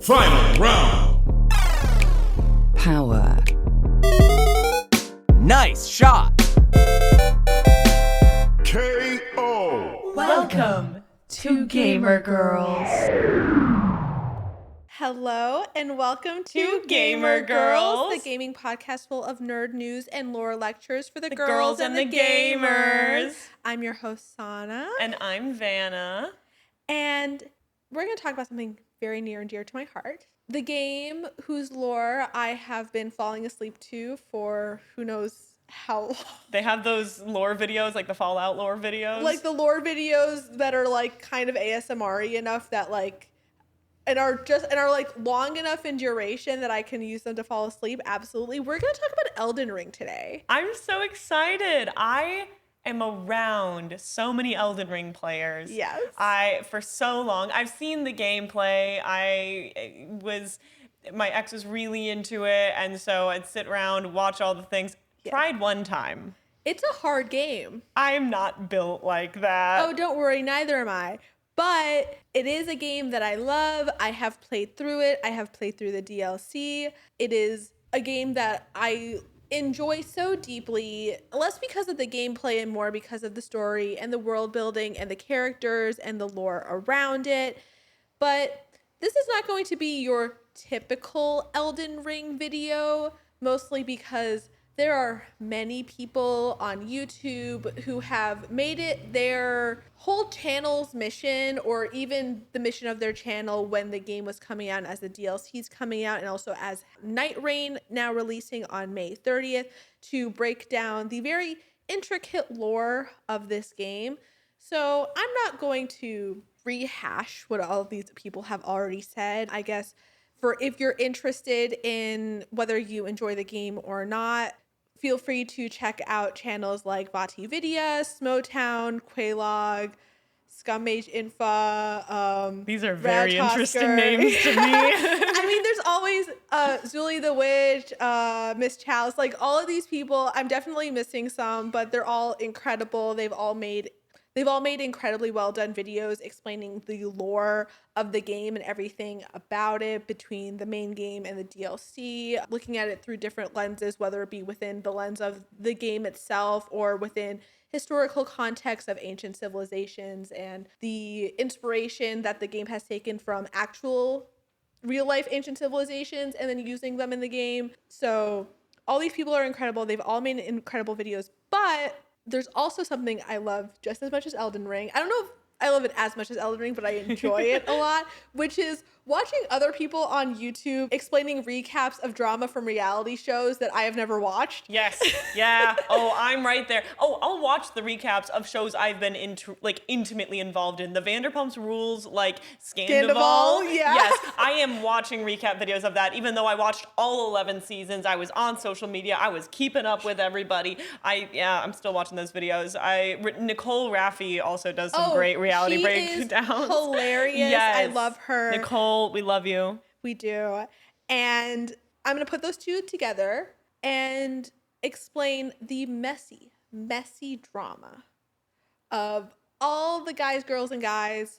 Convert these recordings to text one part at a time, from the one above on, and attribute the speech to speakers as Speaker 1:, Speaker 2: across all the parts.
Speaker 1: Final round.
Speaker 2: Power.
Speaker 3: Nice shot.
Speaker 1: KO.
Speaker 4: Welcome to Gaymer Girls.
Speaker 5: Hello and welcome to
Speaker 4: Gaymer Girls,
Speaker 5: the gaming podcast full of nerd news and lore lectures for the
Speaker 4: girls and the gamers.
Speaker 5: I'm your host, Sana.
Speaker 4: And I'm Vanna.
Speaker 5: And we're going to talk about something very near and dear to my heart. The game whose lore I have been falling asleep to for who knows how long.
Speaker 4: They have those lore videos, like the Fallout lore videos.
Speaker 5: Like the lore videos that are like kind of ASMR-y enough that like and are like long enough in duration that I can use them to fall asleep. Absolutely. We're going to talk about Elden Ring today.
Speaker 4: I'm so excited. I am around so many Elden Ring players.
Speaker 5: Yes.
Speaker 4: For so long, I've seen the gameplay. My ex was really into it, and so I'd sit around, watch all the things.
Speaker 5: Yeah.
Speaker 4: Tried one time.
Speaker 5: It's a hard game.
Speaker 4: I'm not built like that.
Speaker 5: Oh, don't worry, neither am I. But it is a game that I love. I have played through it. I have played through the DLC. It is a game that I enjoy so deeply, less because of the gameplay and more because of the story and the world building and the characters and the lore around it. But this is not going to be your typical Elden Ring video, mostly because there are many people on YouTube who have made it their whole channel's mission, or even the mission of their channel when the game was coming out, and as the DLC's coming out, and also as Night Rain now releasing on May 30th, to break down the very intricate lore of this game. So I'm not going to rehash what all of these people have already said. I guess for if you're interested in whether you enjoy the game or not, feel free to check out channels like Vati Vidya, Smotown, Quaylog, Scummage Infa.
Speaker 4: These are very
Speaker 5: Radtosker.
Speaker 4: interesting names to me.
Speaker 5: I mean, there's always Zuli the Witch, Miss Chalice, like all of these people. I'm definitely missing some, but they're all incredible. They've all made incredibly well done videos explaining the lore of the game and everything about it between the main game and the DLC, looking at it through different lenses, whether it be within the lens of the game itself or within historical context of ancient civilizations and the inspiration that the game has taken from actual real life ancient civilizations and then using them in the game. So all these people are incredible. They've all made incredible videos, but there's also something I love just as much as Elden Ring. I don't know if I love it as much as Elden Ring, but I enjoy it a lot, which is watching other people on YouTube explaining recaps of drama from reality shows that I have never watched.
Speaker 4: Yes. Yeah. Oh, I'm right there. Oh, I'll watch the recaps of shows I've been intimately involved in. The Vanderpump Rules, like Scandival.
Speaker 5: Yeah.
Speaker 4: Yes, I am watching recap videos of that. Even though I watched all 11 seasons, I was on social media. I was keeping up with everybody. I'm still watching those videos. Nicole Raffi also does some great reality breakdowns.
Speaker 5: Hilarious.
Speaker 4: Yes.
Speaker 5: I love her.
Speaker 4: Nicole, we love you.
Speaker 5: We do. And I'm going to put those two together and explain the messy drama of all the guys, girls, and guys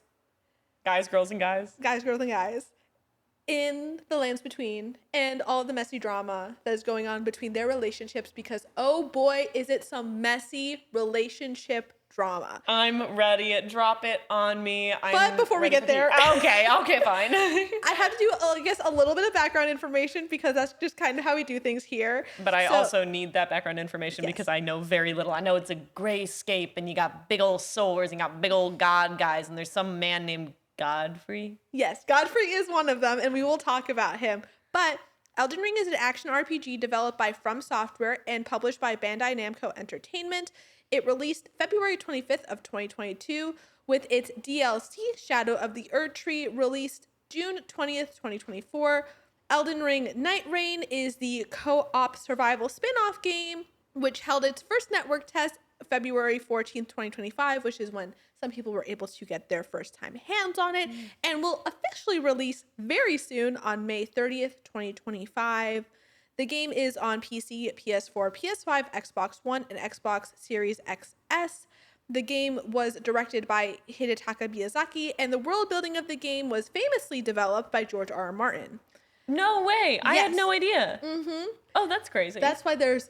Speaker 5: in the lands between, and all the messy drama that is going on between their relationships, because oh boy, is it some messy relationship drama.
Speaker 4: I'm ready. Drop it on me.
Speaker 5: But before we get there,
Speaker 4: okay, fine.
Speaker 5: I have to do, I guess, a little bit of background information because that's just kind of how we do things here.
Speaker 4: But I also need that background information
Speaker 5: Yes.
Speaker 4: because I know very little. I know it's a grayscape and you got big old swords and you got big old god guys and there's some man named Godfrey.
Speaker 5: Yes, Godfrey is one of them, and we will talk about him. But Elden Ring is an action RPG developed by From Software and published by Bandai Namco Entertainment. It released February 25th of 2022, with its DLC, Shadow of the Erdtree, released June 20th, 2024. Elden Ring Night Rain is the co-op survival spin-off game, which held its first network test February 14th, 2025, which is when some people were able to get their first time hands on it, and will officially release very soon on May 30th, 2025. The game is on PC, PS4, PS5, Xbox One, and Xbox Series XS. The game was directed by Hidetaka Miyazaki, and the world building of the game was famously developed by George R. R. Martin.
Speaker 4: No way. I had
Speaker 5: Yes.
Speaker 4: no idea. Mm-hmm. Oh, that's crazy.
Speaker 5: That's why there's,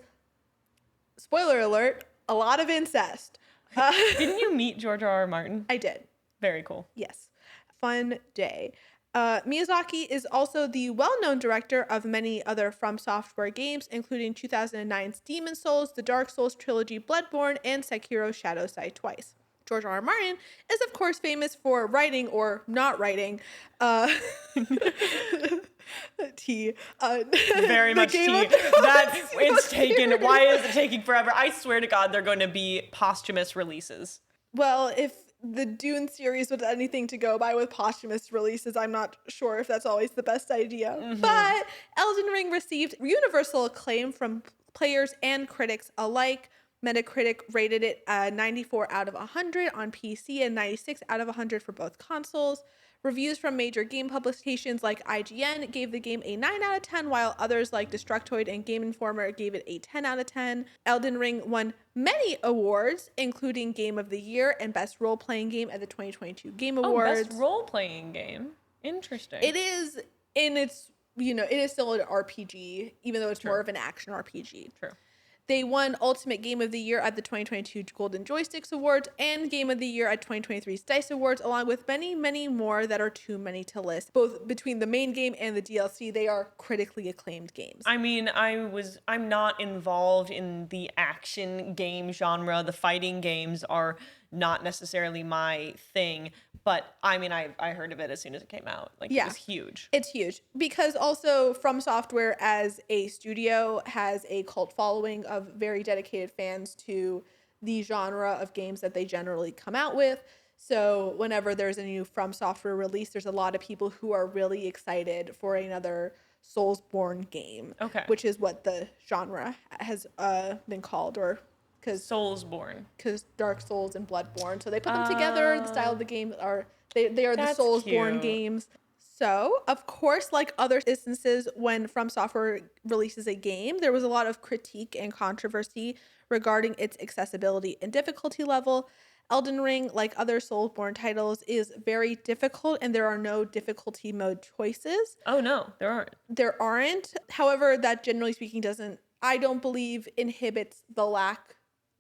Speaker 5: spoiler alert, a lot of incest.
Speaker 4: Didn't you meet George R. R. Martin?
Speaker 5: I did.
Speaker 4: Very cool.
Speaker 5: Yes. Fun day. Miyazaki is also the well-known director of many other From Software games, including 2009's Demon's Souls, the Dark Souls trilogy Bloodborne, and Sekiro Shadows Die Twice. George R. R. Martin is, of course, famous for writing or not writing
Speaker 4: Very much tea. It's taken. Why is it taking forever? I swear to God, they're going to be posthumous releases.
Speaker 5: Well, if the Dune series was anything to go by with posthumous releases, I'm not sure if that's always the best idea. Mm-hmm. But Elden Ring received universal acclaim from players and critics alike. Metacritic rated it 94 out of 100 on PC and 96 out of 100 for both consoles. Reviews from major game publications like IGN gave the game a 9 out of 10, while others like Destructoid and Game Informer gave it a 10 out of 10. Elden Ring won many awards, including Game of the Year and Best Role-Playing Game at the 2022 Game Awards.
Speaker 4: Oh, Best Role-Playing Game. Interesting.
Speaker 5: It is in its, it is still an RPG, even though it's
Speaker 4: True.
Speaker 5: more of an action RPG.
Speaker 4: True.
Speaker 5: They won Ultimate Game of the Year at the 2022 Golden Joysticks Awards and Game of the Year at 2023's DICE Awards, along with many, many more that are too many to list. Both between the main game and the DLC, they are critically acclaimed games.
Speaker 4: I mean, I'm not involved in the action game genre. The fighting games are not necessarily my thing, but I mean, I heard of it as soon as it came out. Like,
Speaker 5: Yeah.
Speaker 4: It was huge.
Speaker 5: It's huge because also From Software as a studio has a cult following of very dedicated fans to the genre of games that they generally come out with. So whenever there's a new From Software release, there's a lot of people who are really excited for another Soulsborne game,
Speaker 4: Okay.
Speaker 5: which is what the genre has been called, or
Speaker 4: Soulsborne.
Speaker 5: because Dark Souls and Bloodborne. So they put them together. The style of the game are they are the
Speaker 4: That's
Speaker 5: Soulsborne
Speaker 4: cute.
Speaker 5: games. So, of course, like other instances when From Software releases a game, there was a lot of critique and controversy regarding its accessibility and difficulty level. Elden Ring, like other Soulsborne titles, is very difficult, and there are no difficulty mode choices.
Speaker 4: Oh, no, there aren't.
Speaker 5: There aren't. However, that generally speaking doesn't, I don't believe, inhibits the lack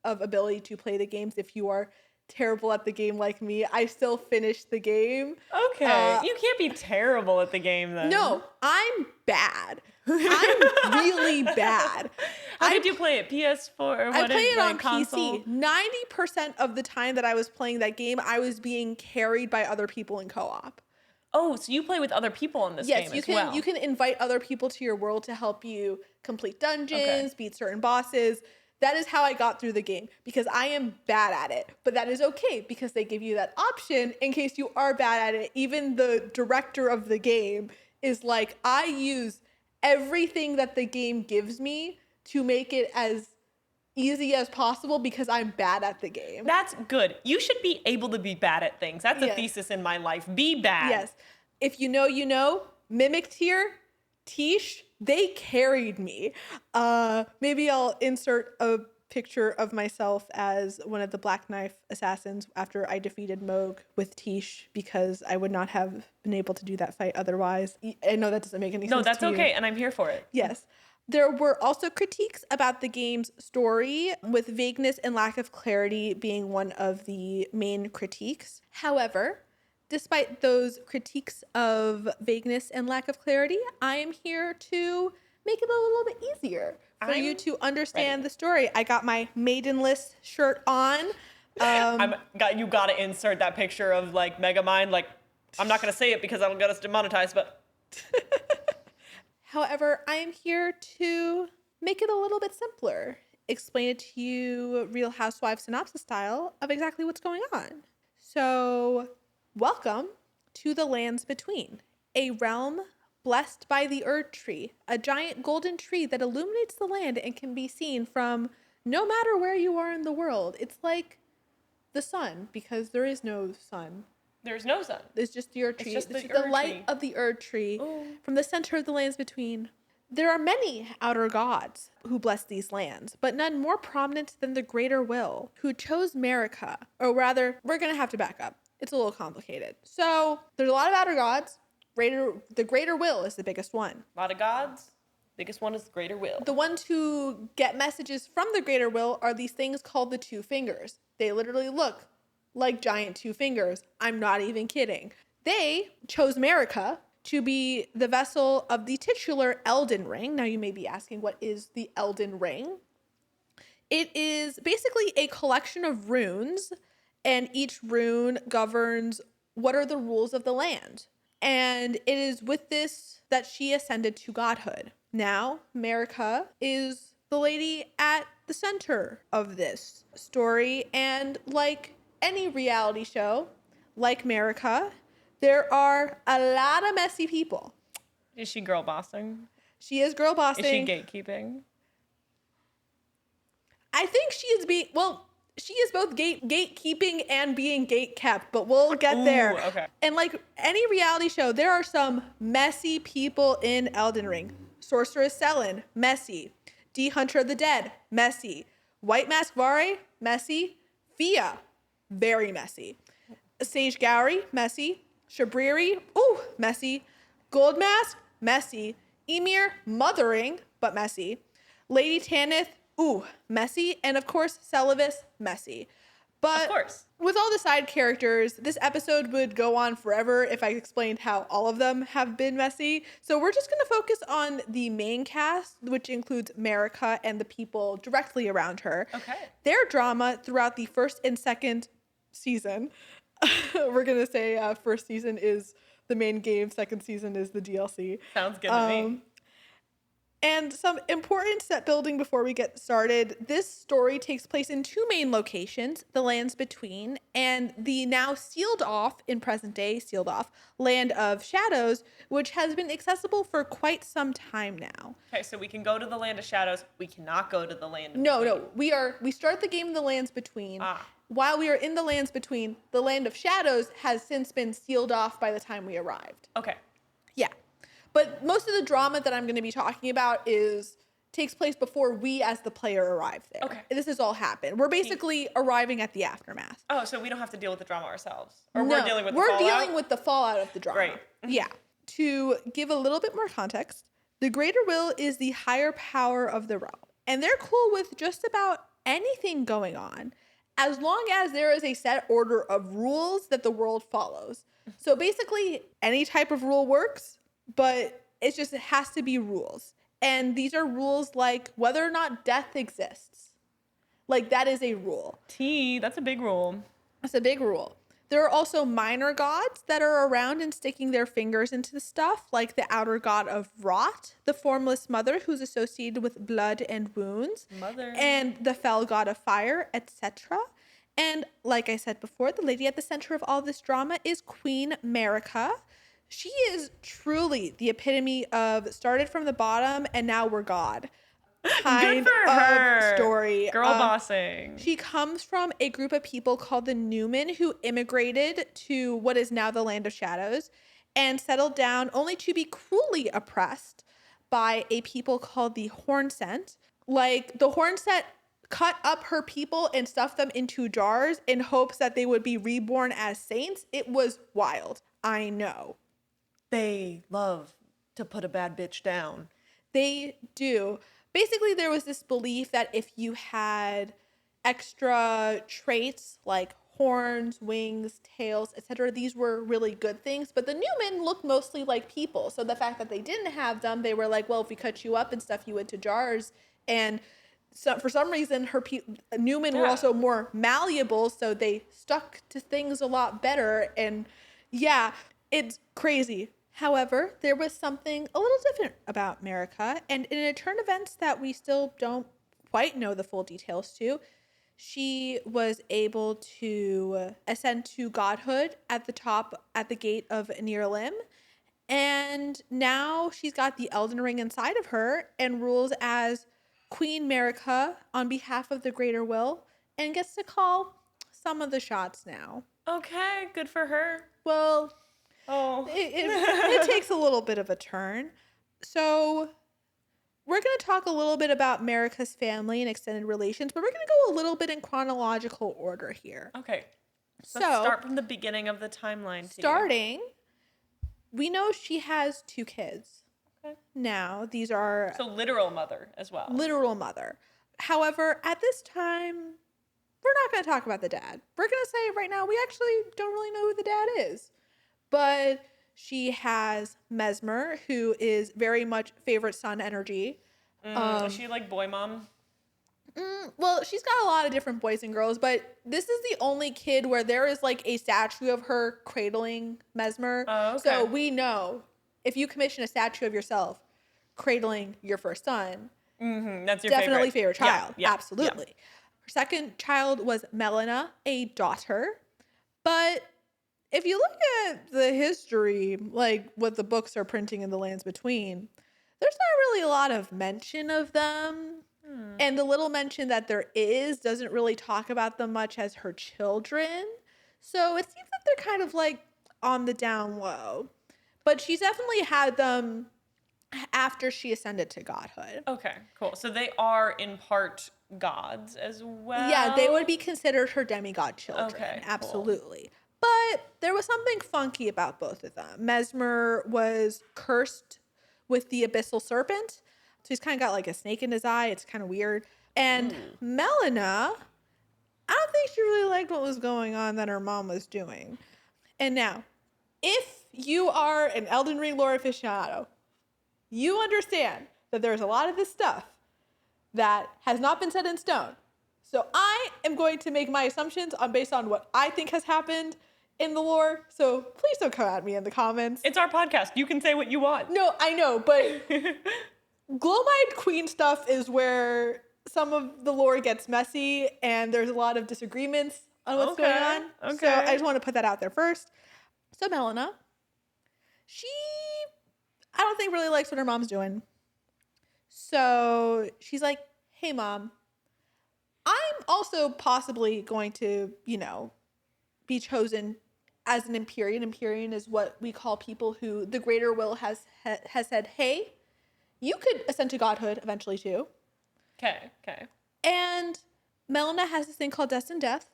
Speaker 5: of ability to play the games. If you are terrible at the game like me, I still finished the game.
Speaker 4: Okay. You can't be terrible at the game then.
Speaker 5: No, I'm bad. I'm really bad.
Speaker 4: How did you play it? PS4 or what?
Speaker 5: I play it on
Speaker 4: console?
Speaker 5: PC. 90% of the time that I was playing that game, I was being carried by other people in co-op.
Speaker 4: Oh, so you play with other people in this game
Speaker 5: Yes,
Speaker 4: as well.
Speaker 5: you can invite other people to your world to help you complete dungeons, beat certain bosses. That is how I got through the game, because I am bad at it. But that is okay, because they give you that option in case you are bad at it. Even the director of the game is like, I use everything that the game gives me to make it as easy as possible because I'm bad at the game.
Speaker 4: That's good. You should be able to be bad at things. That's a
Speaker 5: Yes.
Speaker 4: thesis in my life. Be bad.
Speaker 5: Yes. If you know, you know. Mimic Tier, Tish, they carried me. Maybe I'll insert a picture of myself as one of the Black Knife assassins after I defeated Moog with Tish, because I would not have been able to do that fight otherwise. I know that doesn't make any sense.
Speaker 4: No, that's
Speaker 5: to you.
Speaker 4: okay, and I'm here for it.
Speaker 5: Yes. There were also critiques about the game's story, with vagueness and lack of clarity being one of the main critiques. However, despite those critiques of vagueness and lack of clarity, I am here to make it a little bit easier for you to understand the story. I got my Maidenless shirt on.
Speaker 4: You gotta insert that picture of like Megamind. Like, I'm not gonna say it because that'll get us demonetized, but
Speaker 5: However, I am here to make it a little bit simpler. Explain it to you Real Housewives synopsis style of exactly what's going on. So, welcome to the Lands Between, a realm blessed by the Erd Tree, a giant golden tree that illuminates the land and can be seen from no matter where you are in the world. It's like the sun, because there is no sun.
Speaker 4: there's no sun.
Speaker 5: It's just the Erd Tree.
Speaker 4: just
Speaker 5: It's
Speaker 4: the
Speaker 5: the
Speaker 4: Erd
Speaker 5: light
Speaker 4: Tree.
Speaker 5: of the Erd Tree
Speaker 4: Ooh.
Speaker 5: from the center of the Lands Between. There are many outer gods who bless these lands, but none more prominent than the Greater Will, who chose Marika. Or rather, we're going to have to back up. It's a little complicated. So there's a lot of outer gods. The Greater Will is the biggest one.
Speaker 4: A lot of gods. Biggest one is the Greater Will.
Speaker 5: The ones who get messages from the Greater Will are these things called the Two Fingers. They literally look like giant two fingers. I'm not even kidding. They chose Marika to be the vessel of the titular Elden Ring. Now you may be asking, what is the Elden Ring? It is basically a collection of runes, and each rune governs what are the rules of the land. And it is with this that she ascended to godhood. Now, Marika is the lady at the center of this story, and like any reality show, like Marika, there are a lot of messy people.
Speaker 4: Is she girl bossing?
Speaker 5: She is girl bossing.
Speaker 4: Is she gatekeeping?
Speaker 5: I think she is she is both gatekeeping and being gate kept, but we'll get there.
Speaker 4: Okay.
Speaker 5: And like any reality show, there are some messy people in Elden Ring. Sorceress Selin, messy. D Hunter of the Dead, messy. White Mask Vare, messy. Fia, very messy. Sage Gowry, messy. Shabriri, ooh, messy. Gold Mask, messy. Emir, mothering, but messy. Lady Tanith, ooh, messy. And of course, Celivis, messy. But
Speaker 4: of course,
Speaker 5: with all the side characters, this episode would go on forever if I explained how all of them have been messy. So we're just going to focus on the main cast, which includes Marika and the people directly around her.
Speaker 4: Okay.
Speaker 5: Their drama throughout the first and second season. We're going to say first season is the main game, second season is the DLC.
Speaker 4: Sounds good to me.
Speaker 5: And some important set building before we get started. This story takes place in two main locations, the lands between, and the now sealed off, in present day, sealed off, land of shadows, which has been accessible for quite some time now.
Speaker 4: Okay, so we can go to the land of shadows. We cannot go to the land of
Speaker 5: No. We start the game in the lands between. While we are in the lands between, the land of shadows has since been sealed off by the time we arrived.
Speaker 4: Okay.
Speaker 5: Yeah. But most of the drama that I'm going to be talking about takes place before we as the player arrive there.
Speaker 4: Okay.
Speaker 5: This has all happened. We're basically arriving at the aftermath.
Speaker 4: Oh, so we don't have to deal with the drama ourselves? Or
Speaker 5: No,
Speaker 4: we're dealing with the
Speaker 5: we're
Speaker 4: fallout?
Speaker 5: dealing with the fallout of the drama.
Speaker 4: Great.
Speaker 5: Yeah. To give a little bit more context, the Greater Will is the higher power of the realm. And they're cool with just about anything going on, as long as there is a set order of rules that the world follows. So basically, any type of rule works, but it has to be rules. And these are rules like whether or not death exists. Like, that is a rule.
Speaker 4: That's a big rule.
Speaker 5: That's a big rule. There are also minor gods that are around and sticking their fingers into the stuff, like the outer god of Rot, the formless mother who's associated with blood and wounds, and the fell god of fire, etc. And like I said before, the lady at the center of all this drama is Queen Marika. She is truly the epitome of started from the bottom and now we're God kind
Speaker 4: Good for her.
Speaker 5: of story.
Speaker 4: Girl bossing.
Speaker 5: She comes from a group of people called the Newmen who immigrated to what is now the Land of Shadows and settled down only to be cruelly oppressed by a people called the Hornsent. Like, the Hornsent cut up her people and stuffed them into jars in hopes that they would be reborn as saints. It was wild. I know.
Speaker 4: They love to put a bad bitch down.
Speaker 5: They do. Basically, there was this belief that if you had extra traits like horns, wings, tails, etc., these were really good things. But the Newmen looked mostly like people. So the fact that they didn't have them, they were like, well, if we cut you up and stuff you into jars. And so for some reason, Newmen were also more malleable, so they stuck to things a lot better. And yeah, it's crazy. However, there was something a little different about Marika, and in a turn of events that we still don't quite know the full details to, she was able to ascend to godhood at the gate of Nirlim, and now she's got the Elden Ring inside of her and rules as Queen Marika on behalf of the Greater Will, and gets to call some of the shots now.
Speaker 4: Okay, good for her.
Speaker 5: Well, it takes a little bit of a turn. So we're going to talk a little bit about Marika's family and extended relations, but we're going to go a little bit in chronological order here.
Speaker 4: Okay.
Speaker 5: So,
Speaker 4: Let's start from the beginning of the timeline.
Speaker 5: Starting, we know she has 2 kids.
Speaker 4: Okay.
Speaker 5: Now, these are
Speaker 4: So literal mother as well.
Speaker 5: literal mother. However, at this time, we're not going to talk about the dad. We're going to say right now, we actually don't really know who the dad is. But she has Mesmer, who is very much favorite son energy.
Speaker 4: Is she like boy mom?
Speaker 5: Well, she's got a lot of different boys and girls, but this is the only kid where there is like a statue of her cradling Mesmer.
Speaker 4: Oh, okay.
Speaker 5: So we know if you commission a statue of yourself cradling your first son,
Speaker 4: That's your
Speaker 5: definitely favorite child.
Speaker 4: Yeah,
Speaker 5: Absolutely.
Speaker 4: yeah.
Speaker 5: Her second child was Melina, a daughter. But if you look at the history, like what the books are printing in the lands between, there's not really a lot of mention of them. And the little mention that there is doesn't really talk about them much as her children. So it seems like they're kind of like on the down low. But she's definitely had them after she ascended to godhood.
Speaker 4: Okay, cool. So they are in part gods as well.
Speaker 5: Yeah, they would be considered her demigod children.
Speaker 4: Okay, cool.
Speaker 5: Absolutely. But there was something funky about both of them. Mesmer was cursed with the abyssal serpent. So he's kind of got like a snake in his eye. It's kind of weird. And Melina, I don't think she really liked what was going on that her mom was doing. And now, if you are an Elden Ring lore aficionado, you understand that there's a lot of this stuff that has not been set in stone. So I am going to make my assumptions based on what I think has happened in the lore. So please don't come at me in the comments.
Speaker 4: It's our podcast. You can say what you want.
Speaker 5: No, I know, but Glow-Eyed Queen stuff is where some of the lore gets messy and there's a lot of disagreements on what's going on.
Speaker 4: Okay.
Speaker 5: So I just want to put that out there first. So Melina, I don't think really likes what her mom's doing. So she's like, hey mom, I'm also possibly going to, be chosen as an Empyrean. Empyrean is what we call people who the greater will has said, hey, you could ascend to godhood eventually too.
Speaker 4: Okay.
Speaker 5: And Melina has this thing called destined death,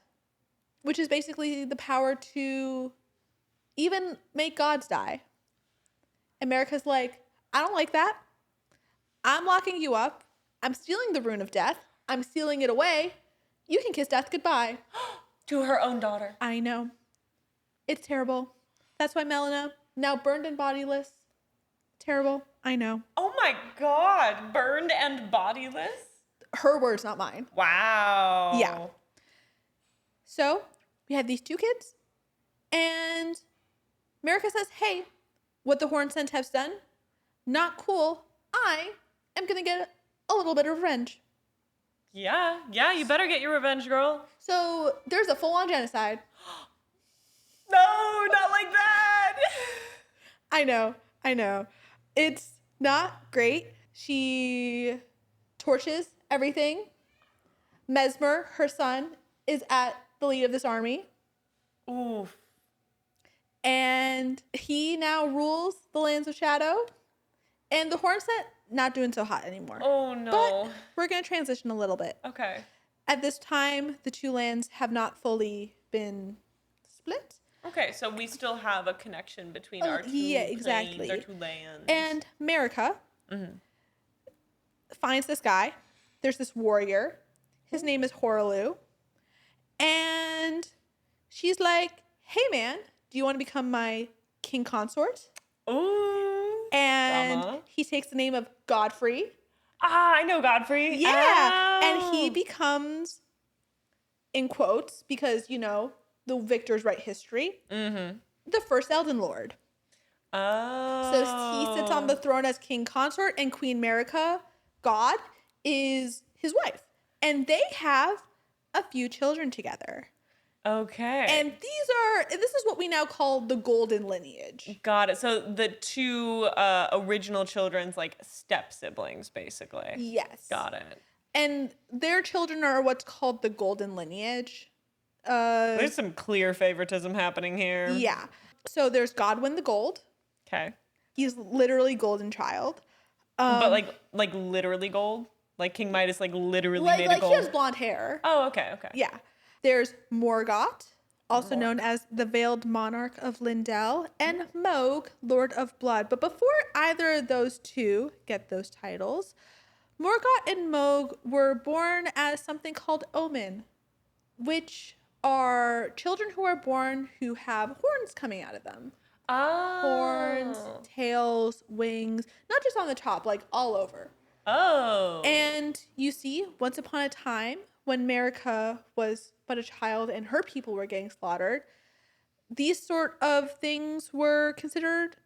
Speaker 5: which is basically the power to even make gods die. And Marika's like, I don't like that. I'm locking you up. I'm stealing the rune of death. I'm stealing it away. You can kiss death goodbye.
Speaker 4: To her own daughter.
Speaker 5: I know. It's terrible. That's why Melina, now burned and bodiless. Terrible. I know.
Speaker 4: Oh my god. Burned and bodiless?
Speaker 5: Her words, not mine.
Speaker 4: Wow.
Speaker 5: Yeah. So we have these 2 kids. And Marika says, hey, what the Horn Scent has done, not cool. I am going to get a little bit of revenge.
Speaker 4: Yeah, you better get your revenge, girl.
Speaker 5: So there's a full-on genocide.
Speaker 4: No, not like that.
Speaker 5: I know. It's not great. She torches everything. Mesmer, her son, is at the lead of this army.
Speaker 4: Oof.
Speaker 5: And he now rules the lands of shadow. And the Hornset, not doing so hot anymore.
Speaker 4: Oh no.
Speaker 5: But we're going to transition a little bit.
Speaker 4: Okay.
Speaker 5: At this time, the 2 lands have not fully been split.
Speaker 4: Okay, so we still have a connection between our two
Speaker 5: exactly.
Speaker 4: planes, our 2 lands.
Speaker 5: And Marika finds this guy. There's this warrior. His name is Horaloo. And she's like, hey man, do you want to become my king consort?
Speaker 4: Ooh.
Speaker 5: And he takes the name of Godfrey.
Speaker 4: Ah, I know Godfrey.
Speaker 5: Yeah.
Speaker 4: Oh.
Speaker 5: And he becomes, in quotes, because, the victors write history, the first Elden Lord.
Speaker 4: Oh.
Speaker 5: So he sits on the throne as king consort, and Queen Marika, God, is his wife. And they have a few children together.
Speaker 4: Okay.
Speaker 5: And this is what we now call the golden lineage.
Speaker 4: Got it. So the 2 original children's like step siblings, basically.
Speaker 5: Yes.
Speaker 4: Got it.
Speaker 5: And their children are what's called the golden lineage.
Speaker 4: There's some clear favoritism happening here.
Speaker 5: Yeah. So there's Godwyn the Gold.
Speaker 4: Okay.
Speaker 5: He's literally golden child.
Speaker 4: But like literally gold? Like King Midas like literally made
Speaker 5: like
Speaker 4: of gold?
Speaker 5: he has blonde hair.
Speaker 4: Oh, okay.
Speaker 5: Yeah. There's Morgoth, also known as the Veiled Monarch of Lindell, and Moog, Lord of Blood. But before either of those two get those titles, Morgoth and Moog were born as something called Omen, which are children who are born who have horns coming out of them.
Speaker 4: Oh.
Speaker 5: Horns, tails, wings, not just on the top, like all over.
Speaker 4: Oh.
Speaker 5: And you see, once upon a time, when Marika was but a child and her people were getting slaughtered, these sort of things were considered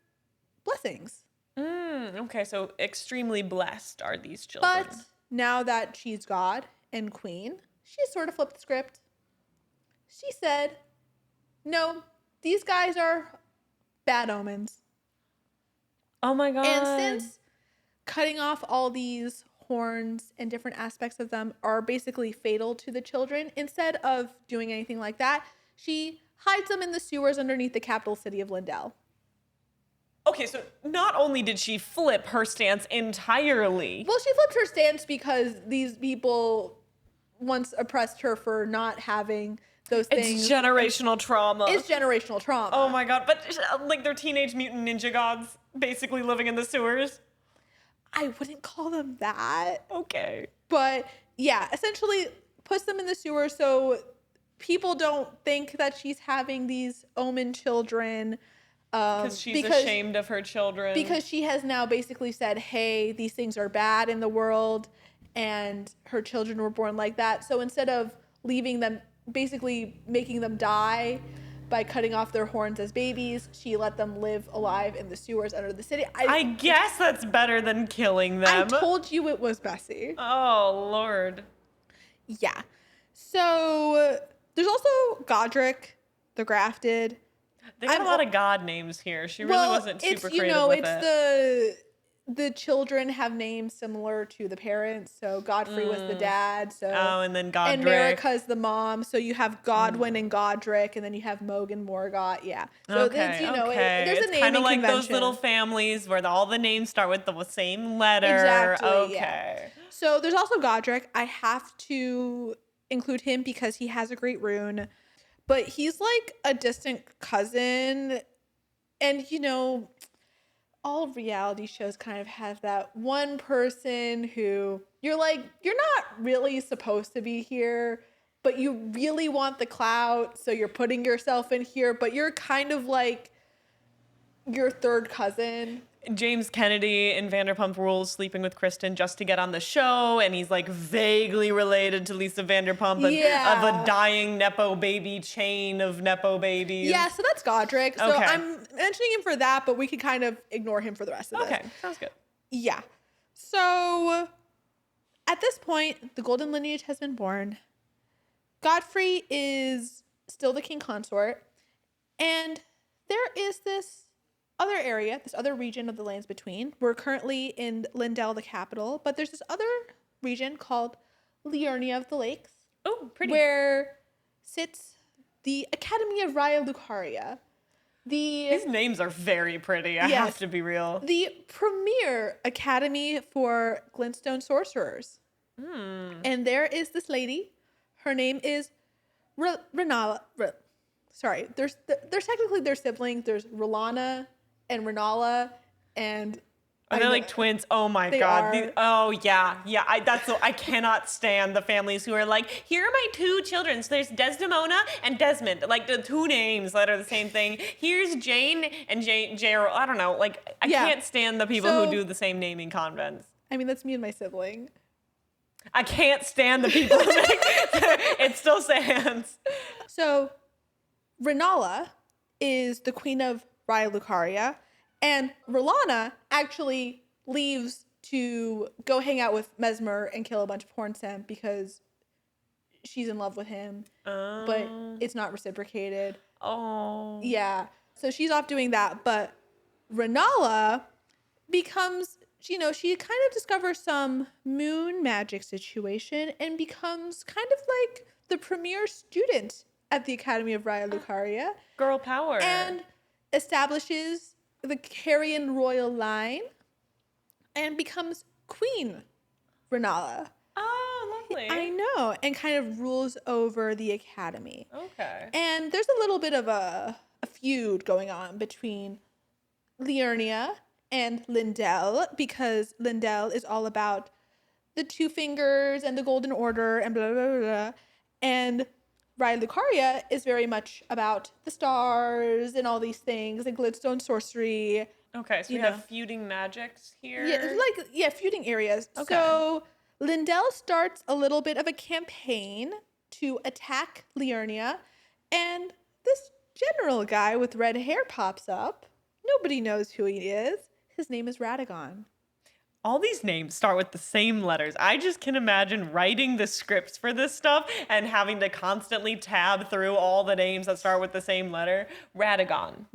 Speaker 5: blessings.
Speaker 4: Okay, so extremely blessed are these children.
Speaker 5: But now that she's God and queen, she sort of flipped the script. She said, no, these guys are bad omens.
Speaker 4: Oh my God.
Speaker 5: And since cutting off all these horns and different aspects of them are basically fatal to the children, instead of doing anything like that, she hides them in the sewers underneath the capital city of Lindell.
Speaker 4: Okay, so not only did she flip her stance entirely.
Speaker 5: Well, she flipped her stance because these people once oppressed her for not having those things.
Speaker 4: It's generational trauma.
Speaker 5: It's generational trauma.
Speaker 4: Oh my God, but like they're teenage mutant ninja gods basically living in the sewers.
Speaker 5: I wouldn't call them that.
Speaker 4: Okay.
Speaker 5: But yeah, essentially puts them in the sewer so people don't think that she's having these omen children.
Speaker 4: Because she's ashamed of her children.
Speaker 5: Because she has now basically said, hey, these things are bad in the world, and her children were born like that. So instead of leaving them, basically making them die by cutting off their horns as babies, she let them live alive in the sewers under the city.
Speaker 4: I guess that's better than killing them.
Speaker 5: I told you it was Bessie.
Speaker 4: Oh, Lord.
Speaker 5: Yeah. So there's also Godric, the Grafted.
Speaker 4: They got a lot of god names here. She really wasn't super creative with it.
Speaker 5: It's the children have names similar to the parents. So Godfrey was the dad. So
Speaker 4: and then Godric.
Speaker 5: And Marika's the mom. So you have Godwyn and Godric, and then you have Moog and Morgoth. Yeah. So there's a naming convention.
Speaker 4: Kind of like those little families where all the names start with the same letter.
Speaker 5: Exactly.
Speaker 4: Okay.
Speaker 5: Yeah. So there's also Godric. I have to include him because he has a great rune. But he's like a distant cousin. And, all reality shows kind of have that one person who you're like, you're not really supposed to be here, but you really want the clout. So you're putting yourself in here, but you're kind of like your third cousin.
Speaker 4: James Kennedy in Vanderpump Rules sleeping with Kristen just to get on the show, and he's like vaguely related to Lisa Vanderpump of a dying Nepo baby chain of Nepo babies.
Speaker 5: Yeah, so that's Godric. So I'm mentioning him for that, but we can kind of ignore him for the rest of this.
Speaker 4: Okay, sounds good.
Speaker 5: Yeah. So at this point, the golden lineage has been born. Godfrey is still the king consort, and there is this other area, this other region of the lands between. We're currently in Lindell, the capital, but there's this other region called Liurnia of the Lakes.
Speaker 4: Oh, pretty.
Speaker 5: Where sits the Academy of Raya Lucaria.
Speaker 4: These names are very pretty, I have to be real.
Speaker 5: The premier academy for glintstone sorcerers. And there is this lady. Her name is Renala. Sorry, there's technically their siblings. There's Rolana and Renala, and
Speaker 4: are they like twins? Oh my God! I cannot stand the families who are like, here are my two children. So there's Desdemona and Desmond, like the two names that are the same thing. Here's Jane and Jane. I don't know. Like I can't stand the people who do the same naming convents.
Speaker 5: I mean, that's me and my sibling.
Speaker 4: I can't stand the people who make it still stands.
Speaker 5: So Renala is the queen of Raya Lucaria, and Rolana actually leaves to go hang out with Mesmer and kill a bunch of Hornsem because she's in love with him, but it's not reciprocated.
Speaker 4: Oh.
Speaker 5: Yeah. So she's off doing that, but Renala becomes, she kind of discovers some moon magic situation and becomes kind of like the premier student at the Academy of Raya Lucaria.
Speaker 4: Girl power.
Speaker 5: And establishes the Carian royal line. and becomes Queen Renala.
Speaker 4: Oh, lovely.
Speaker 5: I know, and kind of rules over the academy.
Speaker 4: Okay.
Speaker 5: And there's a little bit of a feud going on between Liurnia and Lindell, because Lindell is all about the Two Fingers and the Golden Order and blah, blah, blah, blah. And Raya Lucaria is very much about the stars and all these things, and glintstone sorcery.
Speaker 4: Okay, so we have feuding magics here.
Speaker 5: Yeah, feuding areas.
Speaker 4: Okay.
Speaker 5: So Lindell starts a little bit of a campaign to attack Liurnia, and this general guy with red hair pops up. Nobody knows who he is. His name is Radagon.
Speaker 4: All these names start with the same letters. I just can imagine writing the scripts for this stuff and having to constantly tab through all the names that start with the same letter. Radagon.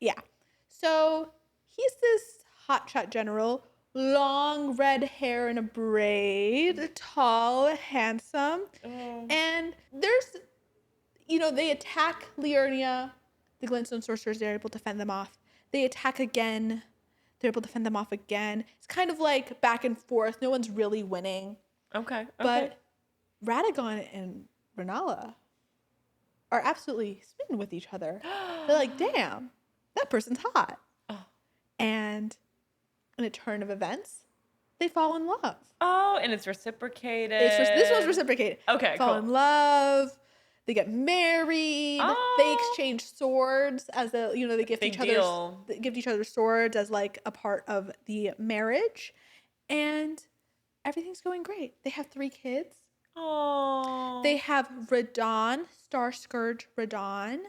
Speaker 5: Yeah. So he's this hotshot general, long red hair in a braid, tall, handsome. And there's, they attack Liurnia. The glintstone sorcerers, they're able to fend them off. They attack again. They're able to fend them off again. It's kind of like back and forth. No one's really winning.
Speaker 4: Okay.
Speaker 5: But Radagon and Renala are absolutely smitten with each other. They're like, damn, that person's hot.
Speaker 4: Oh.
Speaker 5: And in a turn of events, they fall in love.
Speaker 4: Oh, and it's reciprocated.
Speaker 5: This one's reciprocated.
Speaker 4: Okay,
Speaker 5: fall
Speaker 4: cool.
Speaker 5: in love. They get married.
Speaker 4: Oh.
Speaker 5: They exchange swords as they gift
Speaker 4: Big
Speaker 5: each
Speaker 4: deal.
Speaker 5: other. They gift each other swords as like a part of the marriage, and everything's going great. They have 3 kids.
Speaker 4: Oh.
Speaker 5: They have Radon, Star Scourge Radon.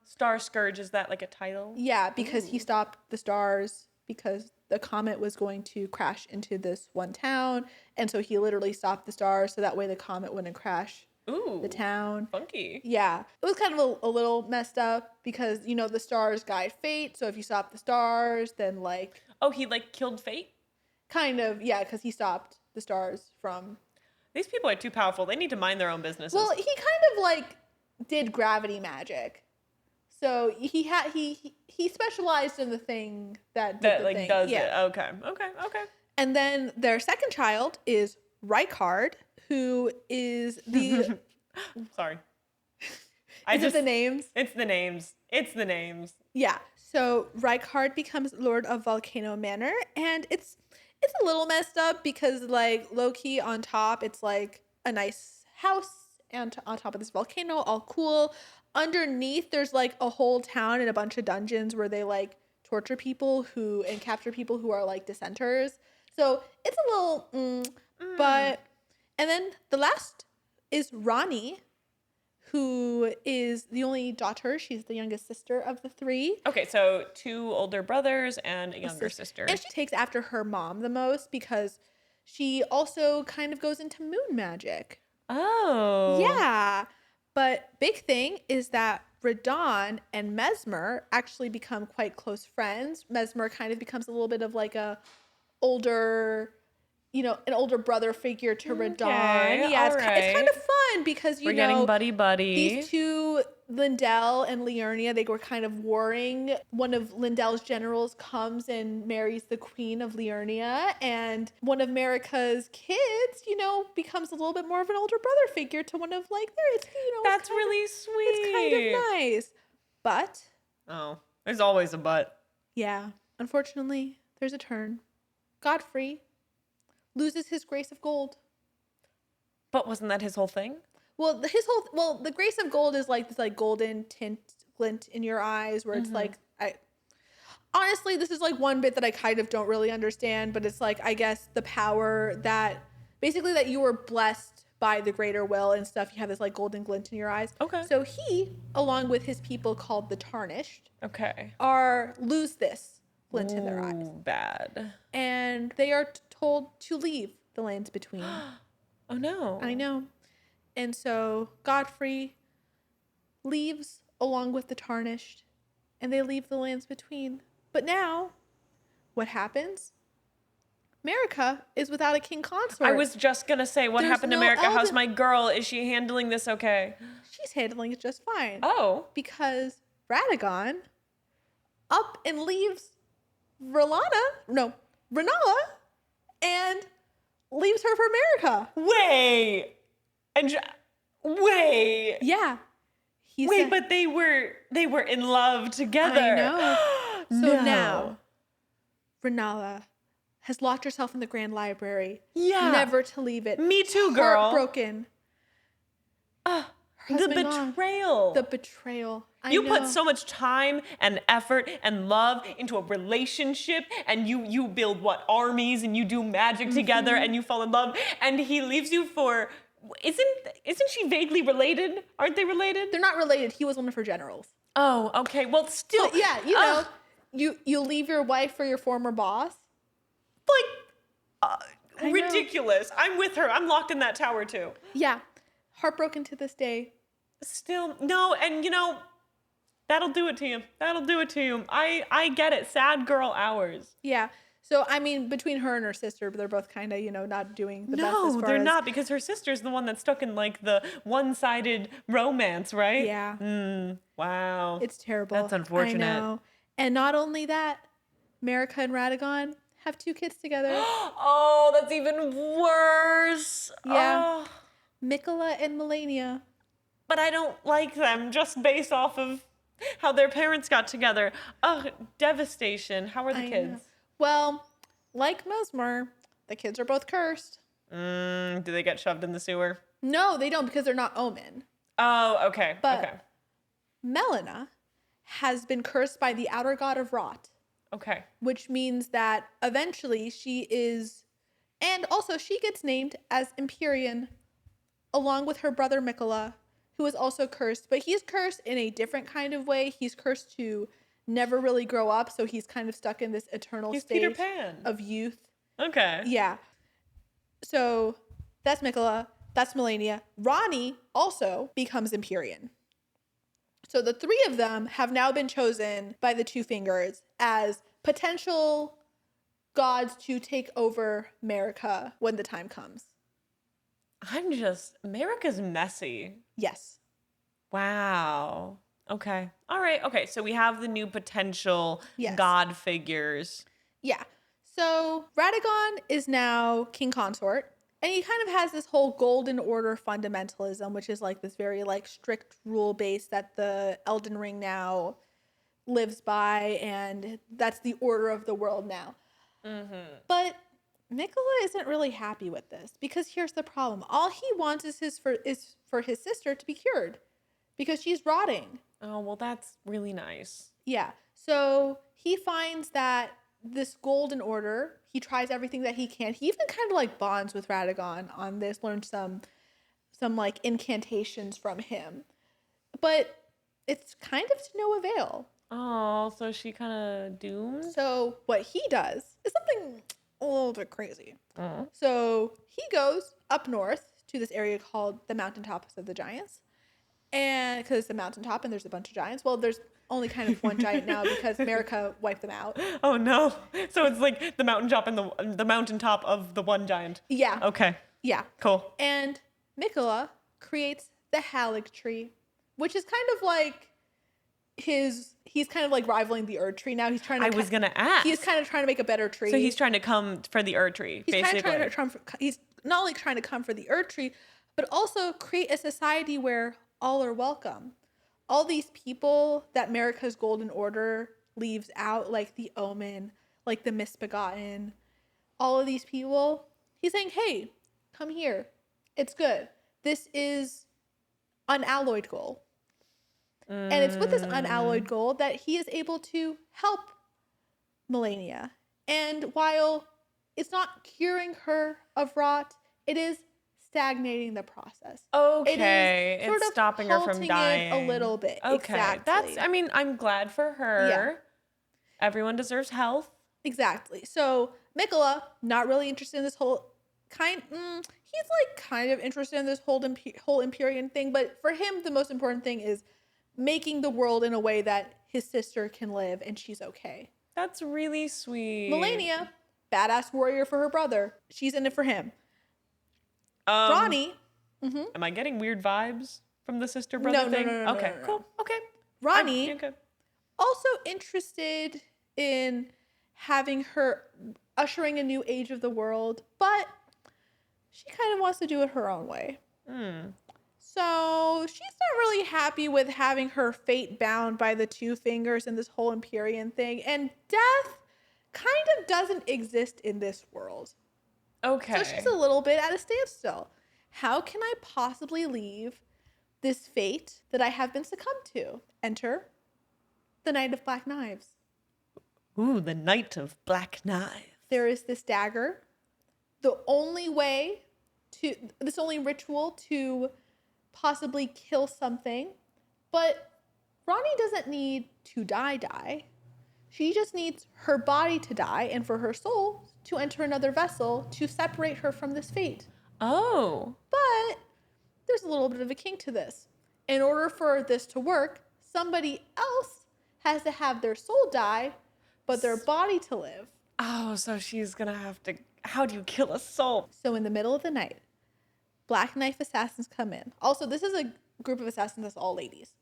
Speaker 4: Star Scourge, is that like a title?
Speaker 5: Yeah, because he stopped the stars because the comet was going to crash into this one town, and so he literally stopped the stars so that way the comet wouldn't crash.
Speaker 4: Ooh,
Speaker 5: the town.
Speaker 4: Funky.
Speaker 5: Yeah. It was kind of a little messed up because, the stars guide fate. So if you stop the stars, then like...
Speaker 4: Oh, he like killed fate?
Speaker 5: Kind of, yeah, because he stopped the stars from...
Speaker 4: These people are too powerful. They need to mind their own businesses.
Speaker 5: Well, he kind of like did gravity magic. So he specialized in the thing that did the
Speaker 4: like
Speaker 5: thing.
Speaker 4: does
Speaker 5: Yeah.
Speaker 4: it. Okay.
Speaker 5: And then their second child is Rykard, who is the...
Speaker 4: Sorry.
Speaker 5: Is it the names?
Speaker 4: It's the names.
Speaker 5: Yeah. So Rykard becomes Lord of Volcano Manor, and it's a little messed up because like low-key on top, it's like a nice house and on top of this volcano, all cool. Underneath, there's like a whole town and a bunch of dungeons where they like torture people and capture people who are like dissenters. So it's a little, but... And then the last is Ronnie, who is the only daughter. She's the youngest sister of the 3.
Speaker 4: Okay, so 2 older brothers and a younger sister.
Speaker 5: And she takes after her mom the most because she also kind of goes into moon magic.
Speaker 4: Oh.
Speaker 5: Yeah. But big thing is that Radon and Mesmer actually become quite close friends. Mesmer kind of becomes a little bit of like an older brother figure to Radon. Yeah, it's kind of fun because,
Speaker 4: we're getting buddy.
Speaker 5: These 2, Lindell and Liurnia, they were kind of warring. One of Lindell's generals comes and marries the queen of Liurnia, and one of Marika's kids, becomes a little bit more of an older brother figure to one of like their,
Speaker 4: That's really sweet.
Speaker 5: It's kind of nice. But.
Speaker 4: Oh, there's always a but.
Speaker 5: Yeah, unfortunately, there's a turn. Godfrey loses his grace of gold.
Speaker 4: But wasn't that his whole thing?
Speaker 5: Well, the grace of gold is like this like golden glint in your eyes where it's like, honestly, this is like one bit that I kind of don't really understand, but it's like, I guess the power that basically that you were blessed by the greater will and stuff. You have this like golden glint in your eyes.
Speaker 4: Okay.
Speaker 5: So he, along with his people called the Tarnished,
Speaker 4: okay,
Speaker 5: lose this glint in their eyes.
Speaker 4: Bad.
Speaker 5: And they are told to leave the lands between.
Speaker 4: Oh no.
Speaker 5: I know. And so Godfrey leaves along with the Tarnished, and they leave the lands between. But now, what happens? Marika is without a king consort.
Speaker 4: I was just gonna say, what happened to Marika? How's my girl? Is she handling this okay?
Speaker 5: She's handling it just fine.
Speaker 4: Oh.
Speaker 5: Because Radagon up and leaves Renala and leaves her for Marika.
Speaker 4: Wait. Wait.
Speaker 5: Yeah.
Speaker 4: But they were in love together.
Speaker 5: I know. So
Speaker 4: No.
Speaker 5: now, Renala has locked herself in the Grand Library.
Speaker 4: Yeah.
Speaker 5: Never to leave it.
Speaker 4: Me too, girl.
Speaker 5: Heartbroken. Her
Speaker 4: The
Speaker 5: husband gone.
Speaker 4: betrayal.
Speaker 5: The betrayal.
Speaker 4: You
Speaker 5: I
Speaker 4: put
Speaker 5: know.
Speaker 4: so much time and effort and love into a relationship, and you build armies, and you do magic together, and you fall in love, and he leaves you for. Isn't she vaguely related? Aren't they related?
Speaker 5: They're not related. He was one of her generals.
Speaker 4: Oh, okay. Well, still.
Speaker 5: But yeah, you know, you leave your wife for your former boss. I know.
Speaker 4: Ridiculous. I'm with her. I'm locked in that tower too.
Speaker 5: Yeah. Heartbroken to this day.
Speaker 4: Still, no, and that'll do it to you. That'll do it to you. I get it. Sad girl hours.
Speaker 5: Yeah. So, I mean, between her and her sister, they're both kind of, not doing the best as
Speaker 4: No,
Speaker 5: far
Speaker 4: they're
Speaker 5: as...
Speaker 4: not, because her sister's the one that's stuck in the one-sided romance, right?
Speaker 5: Yeah.
Speaker 4: Wow.
Speaker 5: It's terrible.
Speaker 4: That's unfortunate.
Speaker 5: I know. And not only that, Marika and Radagon have 2 kids together.
Speaker 4: Oh, that's even worse.
Speaker 5: Yeah.
Speaker 4: Oh.
Speaker 5: Mikola and Melania.
Speaker 4: But I don't like them just based off of how their parents got together. Oh, devastation. How are the kids?
Speaker 5: Well, like Mesmer, the kids are both cursed.
Speaker 4: Do they get shoved in the sewer?
Speaker 5: No, they don't, because they're not Omen.
Speaker 4: Oh, okay.
Speaker 5: But
Speaker 4: okay.
Speaker 5: Melina has been cursed by the outer god of rot,
Speaker 4: Okay.
Speaker 5: which means that eventually she is, and also she gets named as Empyrean, along with her brother Mikola, who is also cursed, but he's cursed in a different kind of way. He's cursed to never really grow up, so he's kind of stuck in this eternal
Speaker 4: He's
Speaker 5: state
Speaker 4: Peter Pan.
Speaker 5: of youth.
Speaker 4: Okay.
Speaker 5: Yeah. So that's Mikola, that's Melania. Ronnie also becomes Empyrean. So the 3 of them have now been chosen by the 2 fingers as potential gods to take over Marika when the time comes.
Speaker 4: America's messy.
Speaker 5: Yes.
Speaker 4: Wow. Okay. All right. Okay. So we have the new potential
Speaker 5: Yes.
Speaker 4: god figures.
Speaker 5: Yeah. So Radagon is now king consort, and he kind of has this whole golden order fundamentalism, which is this very strict rule base that the Elden Ring now lives by, and that's the order of the world now. Mm-hmm. But Mikola isn't really happy with this, because here's the problem. All he wants is for his sister to be cured, because she's rotting.
Speaker 4: Oh, well, that's really nice.
Speaker 5: Yeah. So he finds that this golden order, he tries everything that he can. He even kind of bonds with Radagon on this, learned some incantations from him. But it's kind of to no avail.
Speaker 4: Oh, so she kind of doomed?
Speaker 5: So what he does is something a little bit crazy. So he goes up north to this area called the Mountaintops of the Giants. And because it's a mountaintop and there's a bunch of giants. Well, there's only kind of one giant now because Marika wiped them out.
Speaker 4: Oh no! So it's the mountaintop and the mountaintop of the one giant.
Speaker 5: Yeah.
Speaker 4: Okay.
Speaker 5: Yeah.
Speaker 4: Cool.
Speaker 5: And Mikola creates the Halig tree, which is kind of he's kind of rivaling the Erd tree now. He's trying to.
Speaker 4: I was gonna ask.
Speaker 5: He's kind of trying to make a better tree.
Speaker 4: So he's trying to come for the Erd tree,
Speaker 5: He's
Speaker 4: basically.
Speaker 5: kind of trying to he's not only trying to come for the Erd tree, but also create a society where all are welcome. All these people that Marika's Golden Order leaves out, like the Omen, like the Misbegotten, all of these people, he's saying, hey, come here. It's good. This is unalloyed gold. And it's with this unalloyed gold that he is able to help Melania. And while it's not curing her of rot, it is stagnating the process.
Speaker 4: Okay,
Speaker 5: It is sort
Speaker 4: it's
Speaker 5: of
Speaker 4: stopping her from
Speaker 5: halting it
Speaker 4: dying
Speaker 5: a little bit.
Speaker 4: Okay,
Speaker 5: Exactly.
Speaker 4: I'm glad for her.
Speaker 5: Yeah.
Speaker 4: Everyone deserves health.
Speaker 5: Exactly. So Mikola, not really interested in this whole he's kind of interested in this whole Empyrean thing, but for him the most important thing is making the world in a way that his sister can live and she's okay.
Speaker 4: That's really sweet.
Speaker 5: Melania, badass warrior for her brother. She's in it for him. Ronnie.
Speaker 4: Am I getting weird vibes from the sister brother thing?
Speaker 5: No,
Speaker 4: Okay,
Speaker 5: no.
Speaker 4: cool. Okay.
Speaker 5: Ronnie,
Speaker 4: Okay.
Speaker 5: also interested in having her ushering a new age of the world, but she kind of wants to do it her own way. So she's not really happy with having her fate bound by the two fingers and this whole Empyrean thing. And death kind of doesn't exist in this world.
Speaker 4: Okay.
Speaker 5: So she's a little bit at a standstill. How can I possibly leave this fate that I have been succumbed to? Enter the Knight of Black Knives.
Speaker 4: Ooh, the Knight of Black Knives.
Speaker 5: There is this dagger. The only way to, this only ritual to possibly kill something, but Ronnie doesn't need to die. She just needs her body to die and for her soul to enter another vessel to separate her from this fate.
Speaker 4: Oh.
Speaker 5: But there's a little bit of a kink to this. In order for this to work, somebody else has to have their soul die, but their body to live.
Speaker 4: Oh, so she's gonna have to... How do you kill a soul?
Speaker 5: So in the middle of the night, Black Knife assassins come in. Also, this is a group of assassins that's all ladies.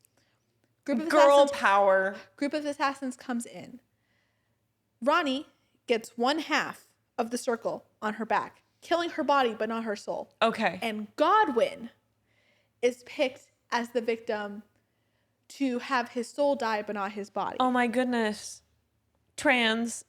Speaker 4: Girl power.
Speaker 5: Group of assassins comes in. Ronnie gets one half of the circle on her back, killing her body but not her soul.
Speaker 4: Okay.
Speaker 5: And Godwin is picked as the victim to have his soul die but not his body.
Speaker 4: Oh my goodness. Trans.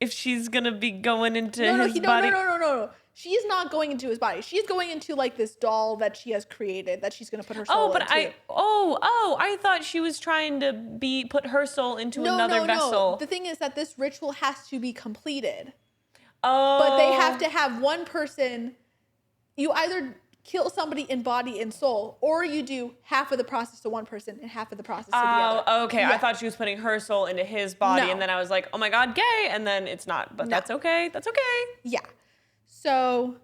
Speaker 4: If she's gonna be going into his body.
Speaker 5: No. She's not going into his body. She's going into like this doll that she has created that she's gonna put her soul into.
Speaker 4: I thought she was trying to put her soul into another vessel.
Speaker 5: No. The thing is that this ritual has to be completed.
Speaker 4: Oh.
Speaker 5: But they have to have one person. You either kill somebody in body and soul, or you do half of the process to one person and half of the process to the other.
Speaker 4: Oh, okay.
Speaker 5: Yeah.
Speaker 4: I thought she was putting her soul into his body,
Speaker 5: No.
Speaker 4: and then I was like, oh my God, gay, and then it's not. But
Speaker 5: No.
Speaker 4: that's okay. That's okay.
Speaker 5: Yeah. So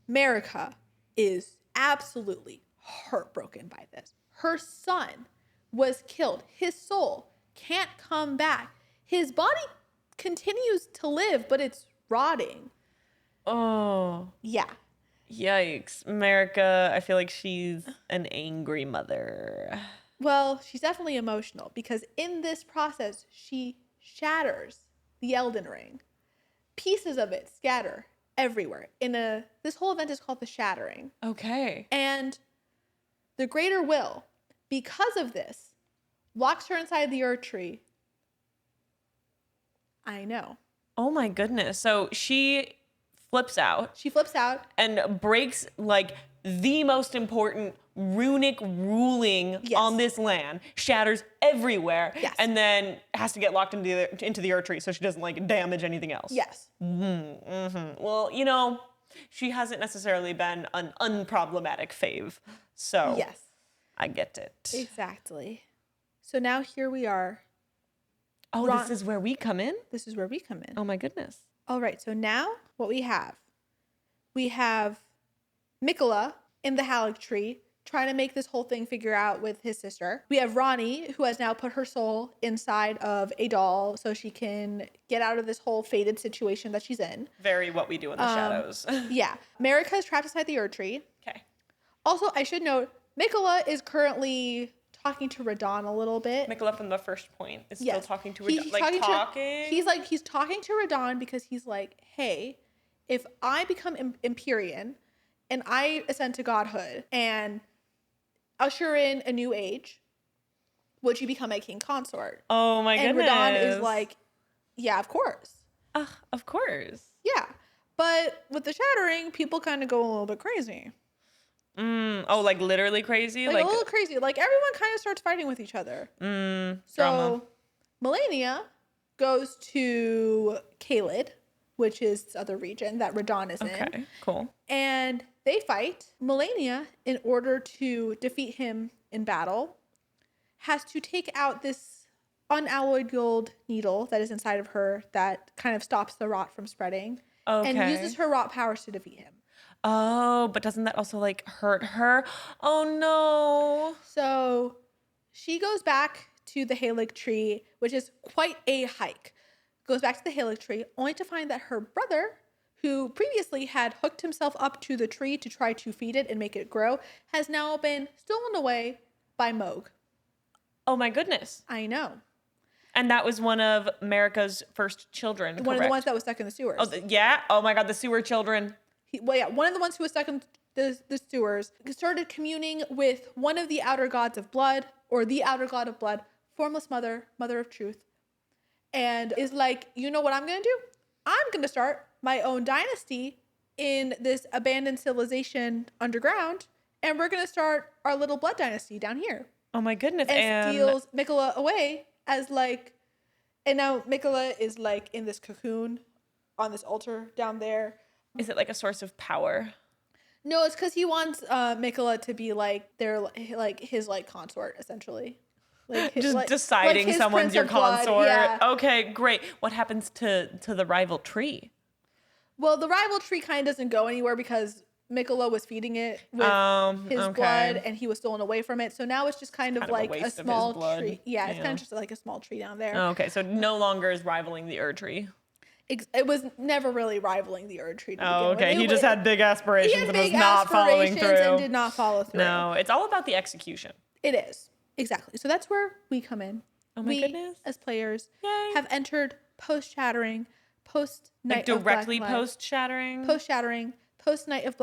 Speaker 5: Marika is absolutely heartbroken by this. Her son was killed. His soul can't come back. His body continues to live, but it's rotting.
Speaker 4: Oh.
Speaker 5: Yeah.
Speaker 4: Yikes. Marika, I feel like she's an angry mother.
Speaker 5: Well, she's definitely emotional because in this process, she shatters the Elden Ring. Pieces of it scatter everywhere. This whole event is called the Shattering.
Speaker 4: Okay.
Speaker 5: And the Greater Will, because of this, locks her inside the Earth Tree. I know.
Speaker 4: Oh my goodness. So she flips out.
Speaker 5: She flips out.
Speaker 4: And breaks like the most important runic ruling on this land, shatters everywhere, and then has to get locked into the Earth Tree so she doesn't like damage anything else.
Speaker 5: Yes.
Speaker 4: Well, you know, she hasn't necessarily been an unproblematic fave, so
Speaker 5: yes,
Speaker 4: I get it.
Speaker 5: Exactly. So now here we are.
Speaker 4: Oh, this is where we come in?
Speaker 5: This is where we come in.
Speaker 4: Oh my goodness.
Speaker 5: All right, so now what we have Mikola in the Halig Tree trying to make this whole thing figure out with his sister. We have Ronnie, who has now put her soul inside of a doll so she can get out of this whole fated situation that she's in.
Speaker 4: Very what we do in the shadows.
Speaker 5: Yeah. Marika is trapped inside the Earth Tree.
Speaker 4: Okay.
Speaker 5: Also, I should note, Mikola is currently talking to Radon a little bit.
Speaker 4: Mikola from the first point is still talking to Radon.
Speaker 5: He's talking to Radon because he's like, hey, if I become Empyrean and I ascend to godhood and usher in a new age, would you become my king consort?
Speaker 4: Oh my goodness.
Speaker 5: And Radon is like, yeah, of course.
Speaker 4: Of course.
Speaker 5: Yeah. But with the Shattering, people kind of go a little bit crazy.
Speaker 4: Oh, like literally crazy?
Speaker 5: Like a little crazy. Like everyone kind of starts fighting with each other. So
Speaker 4: drama.
Speaker 5: Melania goes to Caelid, which is this other region that Radon is in.
Speaker 4: Okay, cool.
Speaker 5: And they fight. Melania, in order to defeat him in battle, has to take out this unalloyed gold needle that is inside of her that kind of stops the rot from spreading.
Speaker 4: Okay.
Speaker 5: And uses her rot powers to defeat him.
Speaker 4: Oh, but doesn't that also like hurt her? Oh no.
Speaker 5: So she goes back to the Halig Tree, which is quite a hike. Goes back to the Halig Tree, only to find that her brother, who previously had hooked himself up to the tree to try to feed it and make it grow, has now been stolen away by Moog.
Speaker 4: Oh my goodness.
Speaker 5: I know.
Speaker 4: And that was one of Marika's first children,
Speaker 5: One of the
Speaker 4: correct?
Speaker 5: ones that was stuck in the sewers.
Speaker 4: Oh, yeah? Oh my God, the sewer children.
Speaker 5: One of the ones who was stuck in the sewers started communing with one of the outer gods of blood, or the outer god of blood, formless mother, mother of truth, and is like, you know what I'm going to do? I'm going to start my own dynasty in this abandoned civilization underground, and we're going to start our little blood dynasty down here.
Speaker 4: Oh my goodness.
Speaker 5: And steals Mikola away as like, and now Mikola is like in this cocoon on this altar down there.
Speaker 4: Is it like a source of power?
Speaker 5: No, it's because he wants Mikola to be like his like consort, essentially. Like
Speaker 4: Just
Speaker 5: like
Speaker 4: deciding
Speaker 5: his
Speaker 4: someone's
Speaker 5: prince
Speaker 4: your
Speaker 5: of blood,
Speaker 4: consort.
Speaker 5: yeah.
Speaker 4: Okay, great. What happens to the rival tree?
Speaker 5: Well, the rival tree kind of doesn't go anywhere because Mikola was feeding it with his
Speaker 4: okay.
Speaker 5: blood, and he was stolen away from it. So now it's just kind of like a
Speaker 4: waste of his
Speaker 5: small
Speaker 4: blood.
Speaker 5: tree. Yeah, it's
Speaker 4: Yeah.
Speaker 5: kind of just like a small tree down there.
Speaker 4: Okay, so no longer is rivaling the Ur tree.
Speaker 5: It was never really rivaling the Erd tree to begin
Speaker 4: Oh,
Speaker 5: with.
Speaker 4: okay. He just had big
Speaker 5: He
Speaker 4: aspirations
Speaker 5: had
Speaker 4: and was
Speaker 5: big
Speaker 4: not following
Speaker 5: aspirations
Speaker 4: through.
Speaker 5: and did not follow through.
Speaker 4: No, it's all about the execution.
Speaker 5: It is. Exactly. So that's where we come in.
Speaker 4: Oh my
Speaker 5: we,
Speaker 4: goodness.
Speaker 5: as players,
Speaker 4: Yay.
Speaker 5: have entered post-shattering, post-night
Speaker 4: Like
Speaker 5: of Black
Speaker 4: directly
Speaker 5: Light-
Speaker 4: post-shattering?
Speaker 5: Post-shattering, post-night of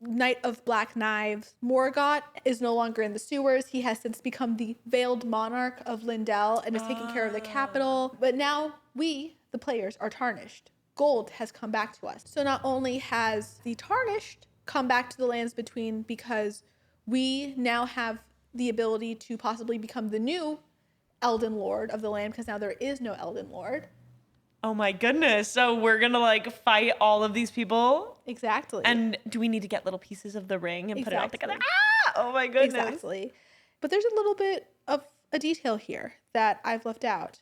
Speaker 5: Night of Black Knives. Morgott is no longer in the sewers. He has since become the veiled monarch of Lindell and is taking care of the capital. But now we, the players, are tarnished. Gold has come back to us. So not only has the tarnished come back to the lands between because we now have the ability to possibly become the new Elden Lord of the land, because now there is no Elden Lord.
Speaker 4: Oh my goodness. So we're going to like fight all of these people?
Speaker 5: Exactly.
Speaker 4: And do we need to get little pieces of the ring and put it all
Speaker 5: Exactly.
Speaker 4: together? Ah! Oh my goodness.
Speaker 5: Exactly. But there's a little bit of a detail here that I've left out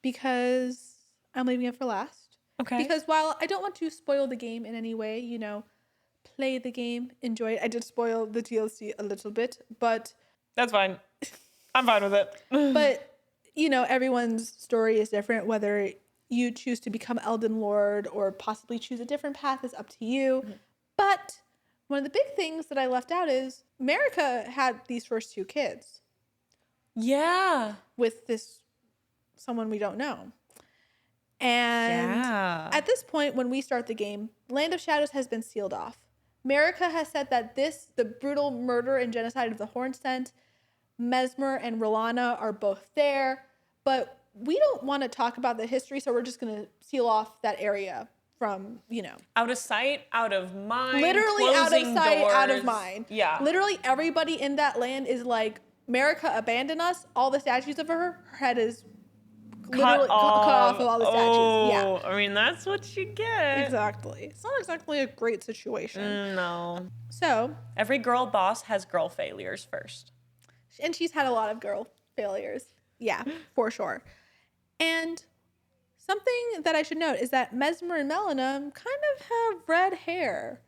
Speaker 5: because I'm leaving it for last.
Speaker 4: Okay.
Speaker 5: Because while I don't want to spoil the game in any way, play the game, enjoy it. I did spoil the DLC a little bit, but
Speaker 4: That's fine. I'm fine with it.
Speaker 5: but everyone's story is different. Whether you choose to become Elden Lord or possibly choose a different path is up to you. Mm-hmm. But one of the big things that I left out is Marika had these first two kids.
Speaker 4: Yeah.
Speaker 5: With this someone we don't know. And at this point, when we start the game, Land of Shadows has been sealed off. Marika has said that the brutal murder and genocide of the Hornsent, Mesmer and Rolana are both there, but we don't want to talk about the history, so we're just going to seal off that area from,
Speaker 4: Out of sight, out of mind.
Speaker 5: Literally out of
Speaker 4: closing
Speaker 5: sight, out of
Speaker 4: doors.
Speaker 5: mind.
Speaker 4: Yeah.
Speaker 5: Literally everybody in that land is like, Marika abandoned us. All the statues of her head is literally cut off of all the statues. Yeah.
Speaker 4: I mean, that's what you get.
Speaker 5: Exactly. It's not exactly a great situation.
Speaker 4: No.
Speaker 5: So.
Speaker 4: Every girl boss has girl failures first.
Speaker 5: And she's had a lot of girl failures. Yeah, for sure. And something that I should note is that Mesmer and Melanum kind of have red hair.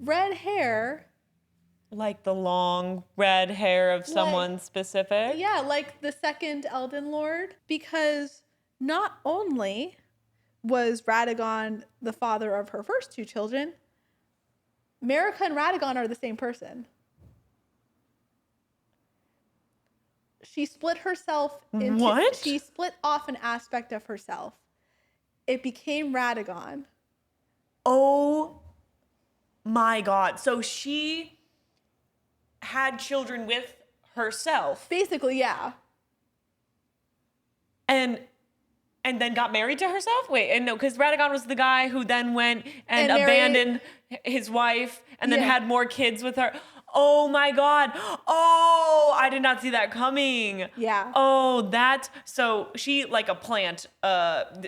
Speaker 5: Red hair.
Speaker 4: Like the long red hair of someone specific?
Speaker 5: Yeah, like the second Elden Lord. Because not only was Radagon the father of her first two children, Marika and Radagon are the same person. She split herself into...
Speaker 4: What?
Speaker 5: She split off an aspect of herself. It became Radagon.
Speaker 4: Oh my God. So she had children with herself.
Speaker 5: Basically, yeah.
Speaker 4: And then got married to herself? Wait, and no, because Radagon was the guy who then went and abandoned his wife and then had more kids with her. Oh my God. Oh, I did not see that coming.
Speaker 5: Yeah.
Speaker 4: Oh, so she, like a plant,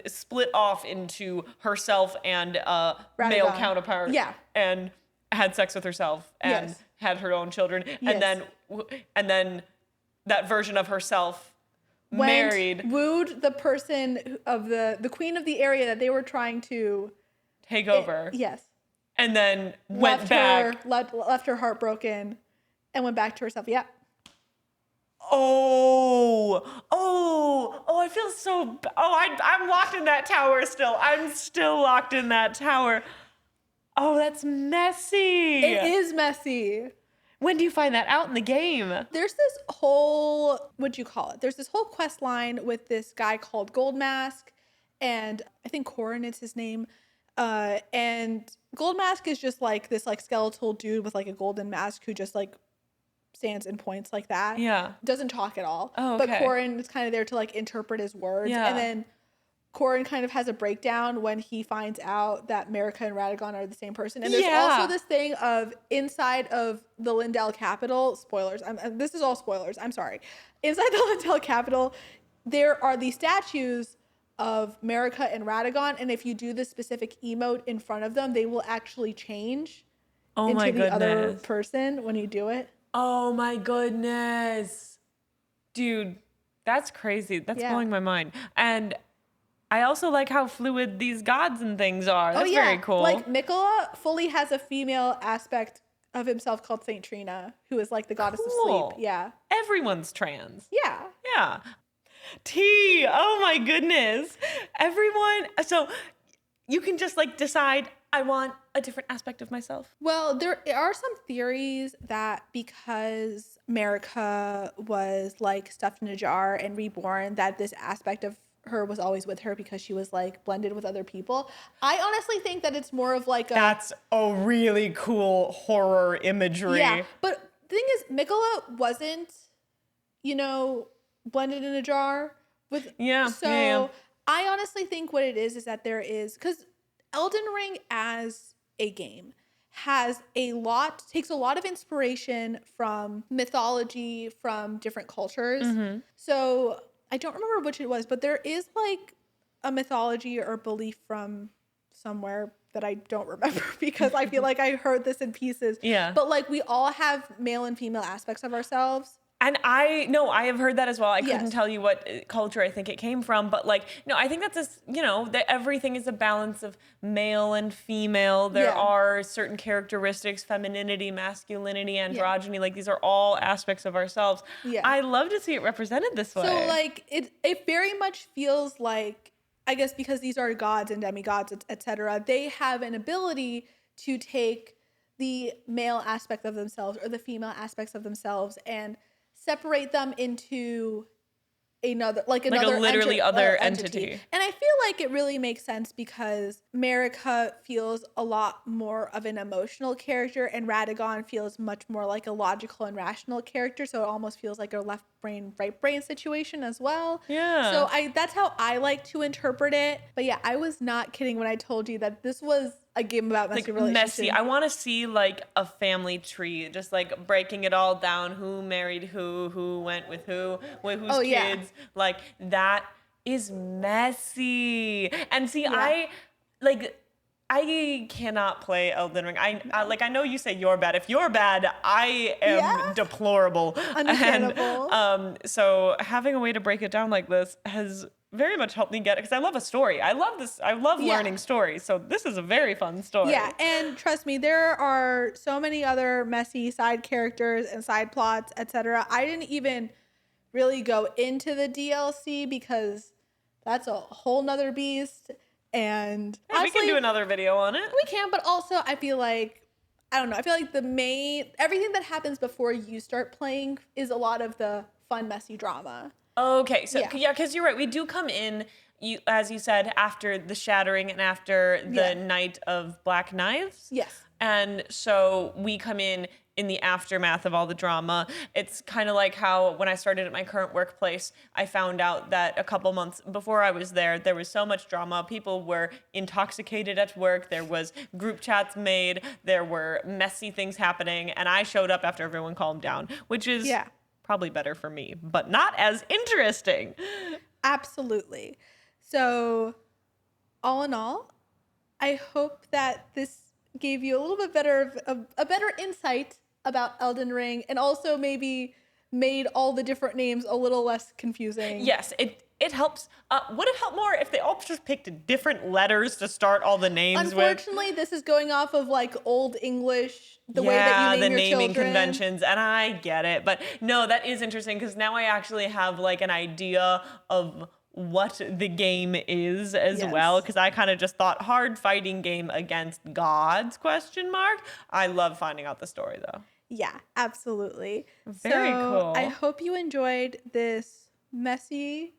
Speaker 4: split off into herself and male counterpart.
Speaker 5: Yeah.
Speaker 4: And had sex with herself and had her own children.
Speaker 5: Yes.
Speaker 4: And then that version of herself married.
Speaker 5: Wooed the person of the queen of the area that they were trying to
Speaker 4: take over.
Speaker 5: Yes.
Speaker 4: And then went back.
Speaker 5: Left her heartbroken and went back to herself. Yeah.
Speaker 4: Oh, I feel so, I'm locked in that tower still. I'm still locked in that tower. Oh, that's messy.
Speaker 5: It is messy.
Speaker 4: When do you find that out in the game?
Speaker 5: There's this whole, what'd you call it? There's this whole quest line with this guy called Gold Mask, and I think Corin is his name. And Gold Mask is just like this like skeletal dude with like a golden mask who just like stands and points like that.
Speaker 4: Yeah.
Speaker 5: Doesn't talk at all.
Speaker 4: Oh, okay.
Speaker 5: But Corin is kind of there to like interpret his words.
Speaker 4: Yeah.
Speaker 5: And then Corin kind of has a breakdown when he finds out that Marika and Radagon are the same person. And there's also this thing of inside of the Lindell Capital, spoilers, this is all spoilers, I'm sorry. Inside the Lindell Capital, there are these statues of Marika and Radagon, and if you do this specific emote in front of them, they will actually change into the other person when you do it.
Speaker 4: Oh my goodness. Dude, that's crazy. That's blowing my mind. And I also like how fluid these gods and things are. That's very cool.
Speaker 5: Like Mikola fully has a female aspect of himself called Saint Trina, who is like the goddess of sleep. Yeah.
Speaker 4: Everyone's trans.
Speaker 5: Yeah.
Speaker 4: Yeah. T. Oh my goodness. Everyone. So you can just like decide, I want a different aspect of myself.
Speaker 5: Well, there are some theories that because Marika was like stuffed in a jar and reborn, that this aspect of her was always with her because she was like blended with other people. I honestly think that it's more of like
Speaker 4: that's a really cool horror imagery.
Speaker 5: Yeah, but the thing is, Mikola wasn't, blended in a jar with.
Speaker 4: Yeah.
Speaker 5: So
Speaker 4: yeah.
Speaker 5: I honestly think what it is that there is, because Elden Ring as a game takes a lot of inspiration from mythology from different cultures.
Speaker 4: Mm-hmm.
Speaker 5: So I don't remember which it was, but there is like a mythology or belief from somewhere that I don't remember because I feel like I heard this in pieces.
Speaker 4: Yeah.
Speaker 5: But like we all have male and female aspects of ourselves.
Speaker 4: And I have heard that as well. I couldn't tell you what culture I think it came from, but like, no, I think that's just, that everything is a balance of male and female. There are certain characteristics, femininity, masculinity, androgyny. Like these are all aspects of ourselves.
Speaker 5: Yeah.
Speaker 4: I love to see it represented this way.
Speaker 5: So like it very much feels like, I guess because these are gods and demigods, etc., they have an ability to take the male aspect of themselves or the female aspects of themselves and separate them into another
Speaker 4: literally other entity.
Speaker 5: And I feel like it really makes sense because Marika feels a lot more of an emotional character and Radagon feels much more like a logical and rational character. So it almost feels like a left brain, right brain situation as well.
Speaker 4: Yeah.
Speaker 5: So that's how I like to interpret it. But yeah, I was not kidding when I told you that this was a game about messy relationships.
Speaker 4: Messy. I want to see like a family tree, just like breaking it all down. Who married who went with whose kids. Yeah. Like that is messy. And see, I cannot play Elden Ring. I know you say you're bad. If you're bad, I am deplorable.
Speaker 5: Understandable.
Speaker 4: And so having a way to break it down like this has very much helped me get it because I love a story. I love this. I love learning stories. So this is a very fun story.
Speaker 5: Yeah, and trust me, there are so many other messy side characters and side plots, etc. I didn't even really go into the DLC because that's a whole nother beast. And honestly,
Speaker 4: we can do another video on it.
Speaker 5: We can, but also I feel like, I don't know, I feel like everything that happens before you start playing is a lot of the fun, messy drama.
Speaker 4: Okay, so because you're right, we do come in, as you said, after the shattering and after the night of Black Knives.
Speaker 5: Yes.
Speaker 4: And so we come in the aftermath of all the drama. It's kind of like how when I started at my current workplace, I found out that a couple months before I was there was so much drama. People were intoxicated at work. There was group chats made. There were messy things happening. And I showed up after everyone calmed down, which is probably better for me, but not as interesting.
Speaker 5: Absolutely. So all in all, I hope that this gave you a little bit better a better insight about Elden Ring and also maybe made all the different names a little less confusing.
Speaker 4: Yes, it helps. Would it help more if they all just picked different letters to start all the names
Speaker 5: Unfortunately, this is going off of like Old English, the way that you name your
Speaker 4: naming
Speaker 5: children.
Speaker 4: Conventions, and I get it. But no, that is interesting because now I actually have like an idea of what the game is as well, because I kind of just thought hard fighting game against gods, ? I love finding out the story though.
Speaker 5: Yeah, absolutely.
Speaker 4: Very cool.
Speaker 5: I hope you enjoyed this messy,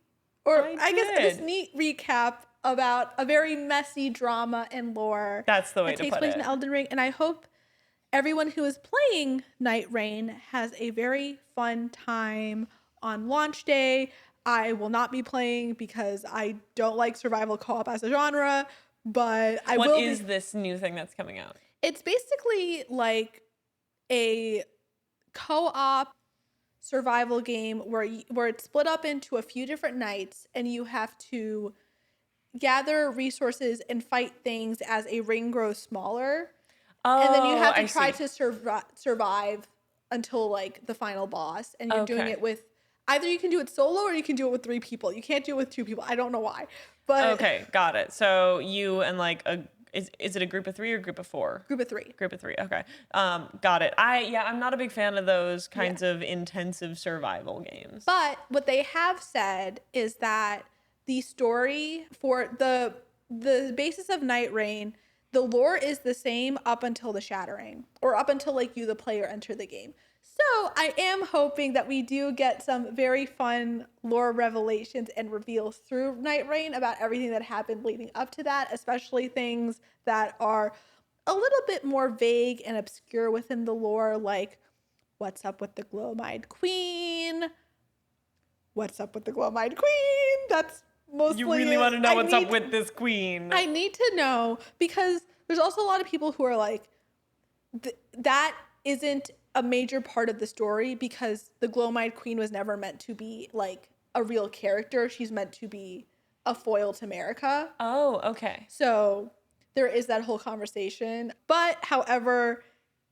Speaker 5: or I guess this
Speaker 4: did.
Speaker 5: neat recap about a very messy drama and lore
Speaker 4: That's the way
Speaker 5: that
Speaker 4: to
Speaker 5: takes
Speaker 4: put
Speaker 5: place
Speaker 4: it.
Speaker 5: in Elden Ring. And I hope everyone who is playing Night Rain has a very fun time on launch day. I will not be playing because I don't like survival co-op as a genre, but I will
Speaker 4: What
Speaker 5: be.
Speaker 4: is this new thing that's coming out?
Speaker 5: It's basically like a co-op survival game where it's split up into a few different nights, and you have to gather resources and fight things as a ring grows smaller.
Speaker 4: Oh,
Speaker 5: And then you have to
Speaker 4: I
Speaker 5: try
Speaker 4: see.
Speaker 5: to survive until like the final boss. And you're doing
Speaker 4: Okay.
Speaker 5: it with either you can do it solo or you can do it with 3 people. You can't do it with 2 people. I don't know why. But
Speaker 4: Okay, got it. So you and like is it a group of 3 or group of 4?
Speaker 5: group of 3.
Speaker 4: Group of 3. Okay. Got it. I'm not a big fan of those kinds of intensive survival games.
Speaker 5: But what they have said is that the story for the basis of Night Rain, the lore is the same up until the shattering, or up until like you, the player, enter the game. So I am hoping that we do get some very fun lore revelations and reveals through Night Rain about everything that happened leading up to that, especially things that are a little bit more vague and obscure within the lore, like what's up with the Glow-Eyed Queen? What's up with the Glow-Eyed Queen? That's mostly
Speaker 4: You really
Speaker 5: it.
Speaker 4: want to know
Speaker 5: I
Speaker 4: what's up
Speaker 5: need-
Speaker 4: with this queen?
Speaker 5: I need to know because there's also a lot of people who are like, that isn't a major part of the story because the Glow-Eyed Queen was never meant to be like a real character. She's meant to be a foil to Marika.
Speaker 4: Oh, okay.
Speaker 5: So there is that whole conversation. But however,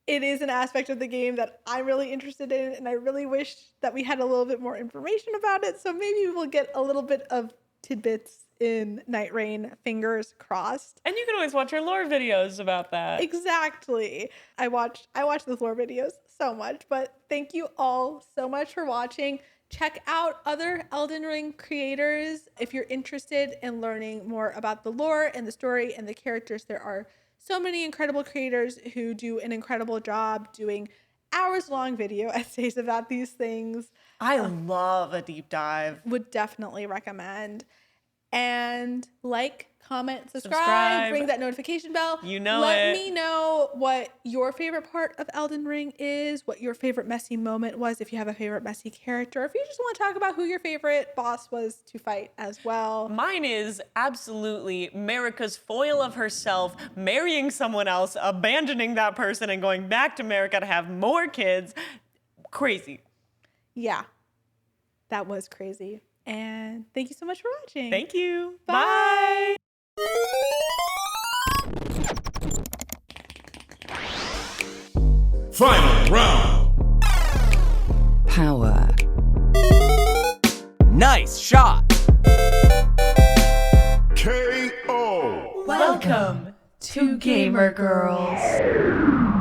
Speaker 5: it is an aspect of the game that I'm really interested in, and I really wish that we had a little bit more information about it. So maybe we'll get a little bit of tidbits in Night Rain, fingers crossed.
Speaker 4: And you can always watch our lore videos about that.
Speaker 5: Exactly. I watch the lore videos so much, but thank you all so much for watching. Check out other Elden Ring creators if you're interested in learning more about the lore and the story and the characters. There are so many incredible creators who do an incredible job doing hours-long video essays about these things.
Speaker 4: I love a deep dive.
Speaker 5: Would definitely recommend. And like, comment, subscribe,
Speaker 4: Subscribe.
Speaker 5: ring that notification bell.
Speaker 4: You know
Speaker 5: Let
Speaker 4: it.
Speaker 5: me know what your favorite part of Elden Ring is, what your favorite messy moment was, if you have a favorite messy character, if you just want to talk about who your favorite boss was to fight as well.
Speaker 4: Mine is absolutely Marika's foil of herself, marrying someone else, abandoning that person, and going back to Marika to have more kids. Crazy.
Speaker 5: Yeah, that was crazy. And thank you so much for watching.
Speaker 4: Thank you.
Speaker 5: Bye.
Speaker 4: Bye.
Speaker 1: Final round.
Speaker 2: Power.
Speaker 3: Nice shot.
Speaker 1: KO.
Speaker 4: Welcome to Gamer Girls.